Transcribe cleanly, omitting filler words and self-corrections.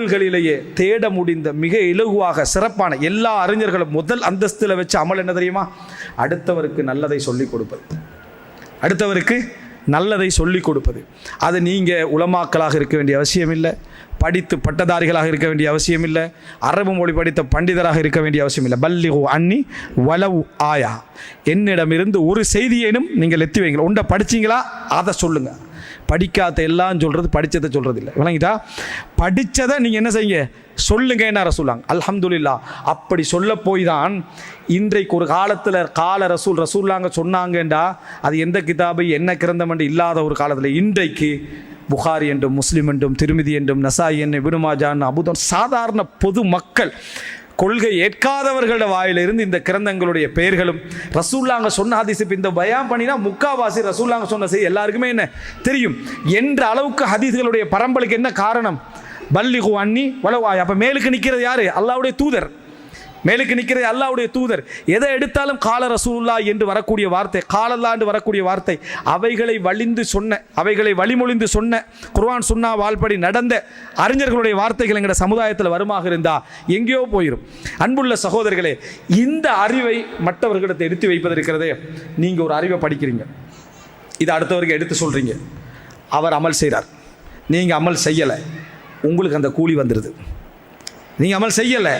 அமல்களிலேயே தேட முடிந்த மிக இலகுவாக சிறப்பான எல்லா அறிஞர்களும் முதல் அந்தஸ்தில் வச்ச அமல் என்ன தெரியுமா? அடுத்தவருக்கு நல்லதை சொல்லிக் கொடுப்பது. அடுத்தவருக்கு நல்லதை சொல்லிக் கொடுப்பது. அது நீங்கள் உலமாக்களாக இருக்க வேண்டிய அவசியம் இல்லை, படித்து பட்டதாரிகளாக இருக்க வேண்டிய அவசியம் இல்லை, அரபு மொழி படித்த பண்டிதராக இருக்க வேண்டிய அவசியம் இல்லை. பல்லிகு அன்னி வலவு ஆயா, என்னிடமிருந்து ஒரு செய்தியேனும் நீங்கள் எத்தி வைங்க. உண்டை படிச்சிங்களா அதை சொல்லுங்கள். படிக்காத எல்லாம் சொல்கிறது, படித்ததை சொல்கிறது இல்லை. விளங்கிட்டா? படித்ததை நீங்கள் என்ன செய்யுங்க, சொல்லுங்க என்ன ரசூலாங்க. அல்ஹம்துலில்லாஹ். அப்படி சொல்ல போய் தான் இன்றைக்கு ஒரு காலத்தில் கால ரசூல்லாங்க சொன்னாங்கண்டா அது எந்த கிதாபை என்ன கிரந்தம் என்று இல்லாத ஒரு காலத்தில் இன்றைக்கு புகாரி என்றும் முஸ்லிம் என்றும் திருமிதி என்றும் நசாயி என்னும் இப்னு மாஜான் அபுதான் சாதாரண பொது மக்கள் கொள்கை ஏற்காதவர்களோட வாயிலிருந்து இந்த கிரந்தங்களுடைய பெயர்களும் ரசூல்லாங்க சொன்ன ஹதீஸ். இப்போ இந்த பயான் பண்ணினா முக்காவாசி ரசூல்லாங்க சொன்ன செய்தி எல்லாருக்குமே என்ன தெரியும் என்ற அளவுக்கு ஹதீஸ்களுடைய பரம்பலுக்கு என்ன காரணம்? பல்லிகு அன்னி வலவு ஆயா. அப்போ மேலுக்கு நிற்கிறது யாரு? அல்லாஹ்வுடைய தூதர். மேலுக்கு நிற்கிறது அல்லாஹ்வுடைய தூதர். எதை எடுத்தாலும் கால ரசூலுல்லாஹ் என்று வரக்கூடிய வார்த்தை, காலல்லா என்று வரக்கூடிய வார்த்தை, அவைகளை வழிமொழிந்து சொன்ன குர்ஆன் சுன்னா வாழ்படி நடந்த அறிஞர்களுடைய வார்த்தைகள் எங்கட சமுதாயத்தில் வருமாக இருந்தால் எங்கேயோ போயிடும். அன்புள்ள சகோதரர்களே, இந்த அறிவை மற்றவர்களிடத்தை எடுத்து வைப்பது இருக்கிறதே. நீங்கள் ஒரு அறிவை படிக்கிறீங்க, இதை அடுத்தவருக்கு எடுத்து சொல்கிறீங்க, அவர் அமல் செய்கிறார், நீங்கள் அமல் செய்யலை, உங்களுக்கு அந்த கூலி வந்துடுது. நீங்கள் அமல் செய்யலை,